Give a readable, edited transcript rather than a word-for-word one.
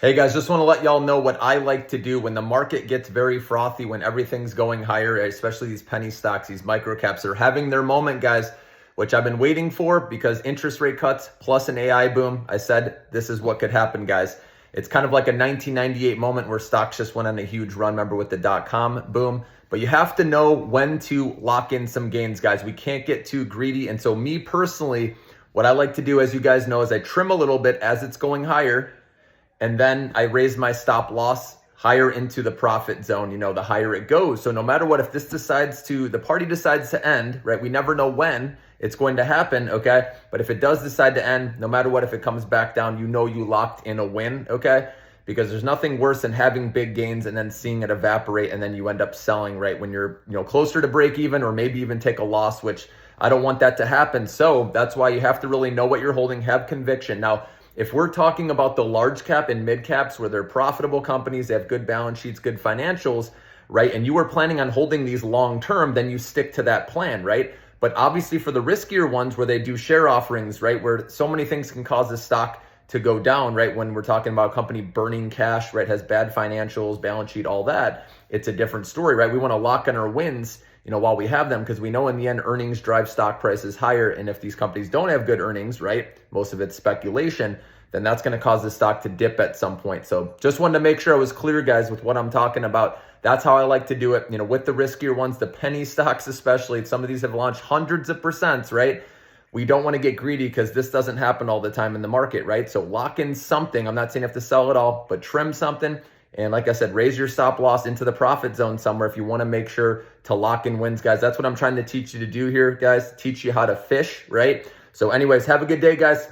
Hey guys, just want to let y'all know what I like to do when the market gets very frothy, when everything's going higher, especially these penny stocks, these micro caps are having their moment, guys, which I've been waiting for because interest rate cuts plus an AI boom. I said this is what could happen, guys. It's kind of like a 1998 moment where stocks just went on a huge run, remember, with the dot-com boom. But you have to know when to lock in some gains, guys. We can't get too greedy. And so me personally, what I like to do, as you guys know, is I trim a little bit as it's going higher, and then I raise my stop loss higher into the profit zone, the higher it goes. So no matter what, if the party decides to end, right? We never know when it's going to happen, okay? But if it does decide to end, no matter what, if it comes back down, you locked in a win, okay? Because there's nothing worse than having big gains and then seeing it evaporate and then you end up selling, right? When you're, closer to break even or maybe even take a loss, which I don't want that to happen. So that's why you have to really know what you're holding, have conviction. Now, if we're talking about the large cap and mid caps where they're profitable companies, they have good balance sheets, good financials, right? And you are planning on holding these long term, then you stick to that plan, right? But obviously for the riskier ones where they do share offerings, right? Where so many things can cause the stock to go down, right? When we're talking about a company burning cash, right? Has bad financials, balance sheet, all that. It's a different story, right? We want to lock in our wins, while we have them, because we know in the end earnings drive stock prices higher. And if these companies don't have good earnings, right? Most of it's speculation, then that's going to cause the stock to dip at some point. So just wanted to make sure I was clear, guys, with what I'm talking about. That's how I like to do it, with the riskier ones, the penny stocks especially. Some of these have launched hundreds of percents, right? We don't want to get greedy because this doesn't happen all the time in the market, right? So lock in something. I'm not saying you have to sell it all, but trim something. And like I said, raise your stop loss into the profit zone somewhere if you want to make sure to lock in wins, guys. That's what I'm trying to teach you to do here, guys. Teach you how to fish, right? So anyways, have a good day, guys.